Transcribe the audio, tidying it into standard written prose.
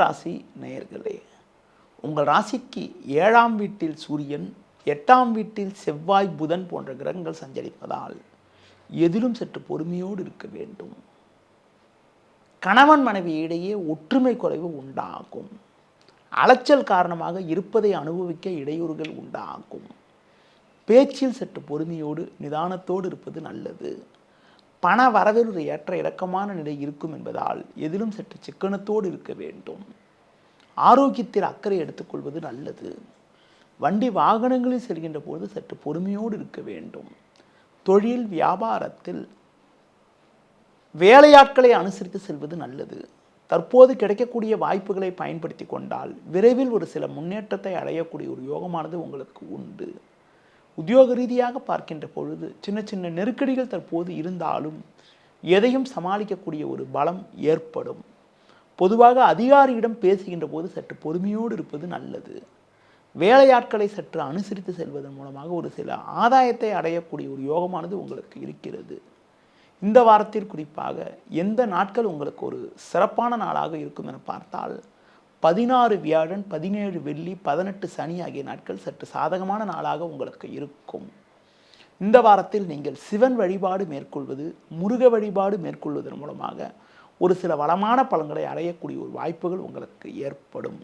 ராசி நேயர்களே, உங்கள் ராசிக்கு 7ஆம் வீட்டில் சூரியன், 8ஆம் வீட்டில் செவ்வாய், புதன் போன்ற கிரகங்கள் சஞ்சரிப்பதால் எதிலும் சற்று பொறுமையோடு இருக்க வேண்டும். கணவன் மனைவி இடையே ஒற்றுமை குறைவு உண்டாகும். அலைச்சல் காரணமாக இருப்பதை அனுபவிக்க இடையூறுகள் உண்டாகும். பேச்சில் சற்று பொறுமையோடு நிதானத்தோடு இருப்பது நல்லது. பண வரவில் ஒரு ஏற்ற இறக்கமான நிலை இருக்கும் என்பதால் எதிலும் சற்று சிக்கனத்தோடு இருக்க வேண்டும். ஆரோக்கியத்தில் அக்கறை எடுத்துக்கொள்வது நல்லது. வண்டி வாகனங்களில் செல்கின்ற போது சற்று பொறுமையோடு இருக்க வேண்டும். தொழில் வியாபாரத்தில் வேலையாட்களை அனுசரித்து செல்வது நல்லது. தற்போது கிடைக்கக்கூடிய வாய்ப்புகளை பயன்படுத்தி கொண்டால் விரைவில் ஒரு சில முன்னேற்றத்தை அடையக்கூடிய ஒரு யோகமானது உங்களுக்கு உண்டு. உத்தியோக ரீதியாக பார்க்கின்ற பொழுது சின்ன சின்ன நெருக்கடிகள் தற்போது இருந்தாலும் எதையும் சமாளிக்கக்கூடிய ஒரு பலம் ஏற்படும். பொதுவாக அதிகாரியிடம் பேசுகின்ற போது சற்று பொறுமையோடு இருப்பது நல்லது. வேலையாட்களை சற்று அனுசரித்து செல்வதன் மூலமாக ஒரு சில ஆதாயத்தை அடையக்கூடிய ஒரு யோகமானது உங்களுக்கு இருக்கிறது. இந்த வாரத்தில் குறிப்பாக எந்த நாட்கள் உங்களுக்கு ஒரு சிறப்பான நாளாக இருக்கும் என பார்த்தால் 16 வியாழன், 17 வெள்ளி, 18 சனி ஆகிய நாட்கள் சற்று சாதகமான நாளாக உங்களுக்கு இருக்கும். இந்த வாரத்தில் நீங்கள் சிவன் வழிபாடு மேற்கொள்வது, முருக வழிபாடு மேற்கொள்வதன் மூலமாக ஒரு சில வளமான பலன்களை அடையக்கூடிய ஒரு வாய்ப்புகள் உங்களுக்கு ஏற்படும்.